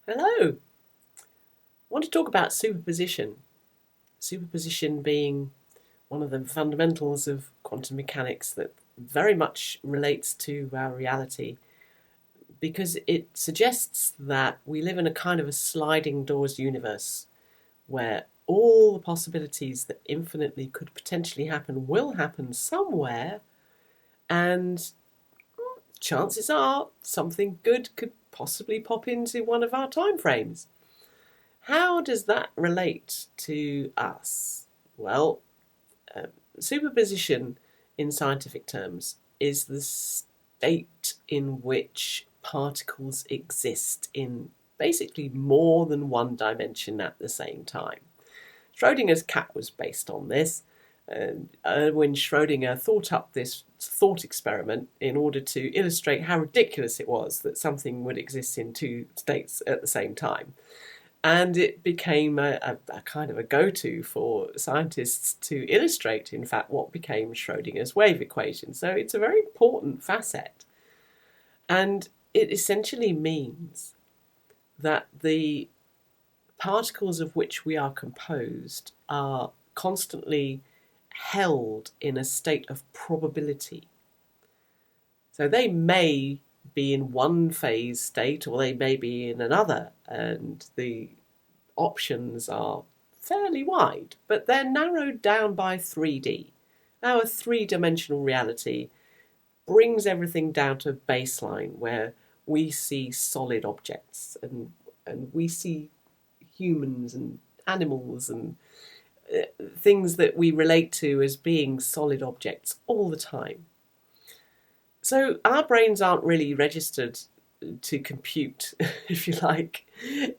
Hello. I want to talk about superposition. Superposition being one of the fundamentals of quantum mechanics that very much relates to our reality because it suggests that we live in a kind of a sliding doors universe where all the possibilities that infinitely could potentially happen will happen somewhere, and chances are something good could possibly pop into one of our time frames. How does that relate to us? Well, uh, superposition in scientific terms is the state in which particles exist in basically more than one dimension at the same time. Schrodinger's cat was based on this. Erwin Schrödinger thought up this thought experiment in order to illustrate how ridiculous it was that something would exist in two states at the same time. And it became a kind of a go-to for scientists to illustrate, in fact, what became Schrödinger's wave equation. So it's a very important facet. And it essentially means that the particles of which we are composed are constantly held in a state of probability. So they may be in one phase state or they may be in another, and the options are fairly wide, but they're narrowed down by 3D. Our three-dimensional reality brings everything down to a baseline where we see solid objects and we see humans and animals and things that we relate to as being solid objects all the time. So our brains aren't really registered to compute, if you like,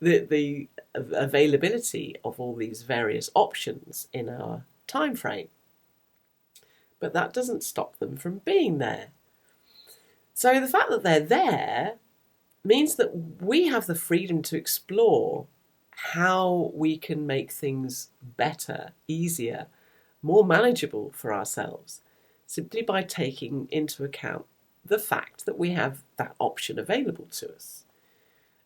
the availability of all these various options in our time frame. But that doesn't stop them from being there. So the fact that they're there means that we have the freedom to explore how we can make things better, easier, more manageable for ourselves, simply by taking into account the fact that we have that option available to us.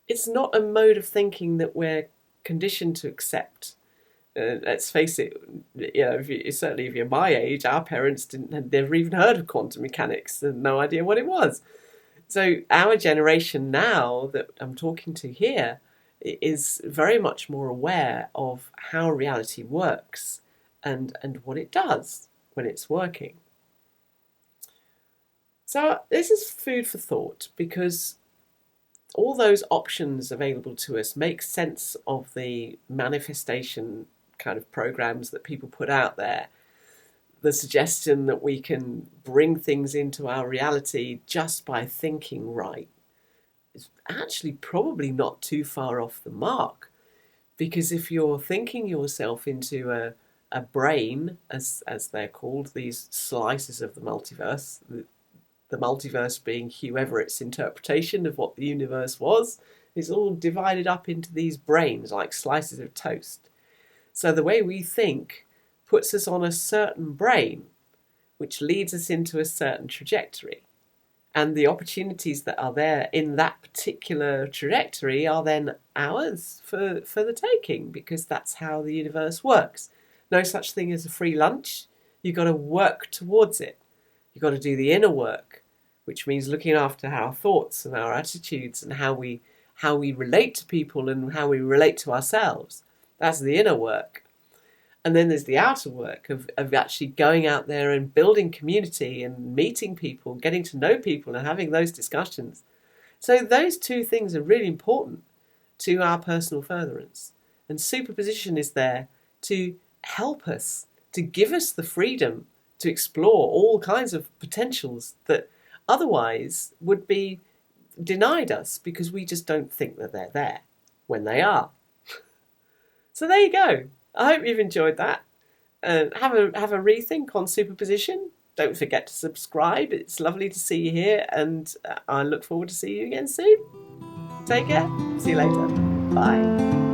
It's not a mode of thinking that we're conditioned to accept. Let's face it, certainly if you're my age, our parents had never even heard of quantum mechanics and no idea what it was. So our generation now that I'm talking to here is very much more aware of how reality works and what it does when it's working. So this is food for thought because all those options available to us make sense of the manifestation kind of programs that people put out there. The suggestion that we can bring things into our reality just by thinking right is actually probably not too far off the mark. Because if you're thinking yourself into a brain, as they're called, these slices of the multiverse, the multiverse being Hugh Everett's interpretation of what the universe was, is all divided up into these brains like slices of toast. So the way we think puts us on a certain brain, which leads us into a certain trajectory. And the opportunities that are there in that particular trajectory are then ours for the taking, because that's how the universe works. No such thing as a free lunch. You've got to work towards it. You've got to do the inner work, which means looking after our thoughts and our attitudes and how we relate to people and how we relate to ourselves. That's the inner work. And then there's the outer work of actually going out there and building community and meeting people, getting to know people and having those discussions. So those two things are really important to our personal furtherance. And superposition is there to help us, to give us the freedom to explore all kinds of potentials that otherwise would be denied us because we just don't think that they're there when they are. So there you go. I hope you've enjoyed that. Have a rethink on superposition. Don't forget to subscribe. It's lovely to see you here, and I look forward to seeing you again soon. Take care. See you later. Bye.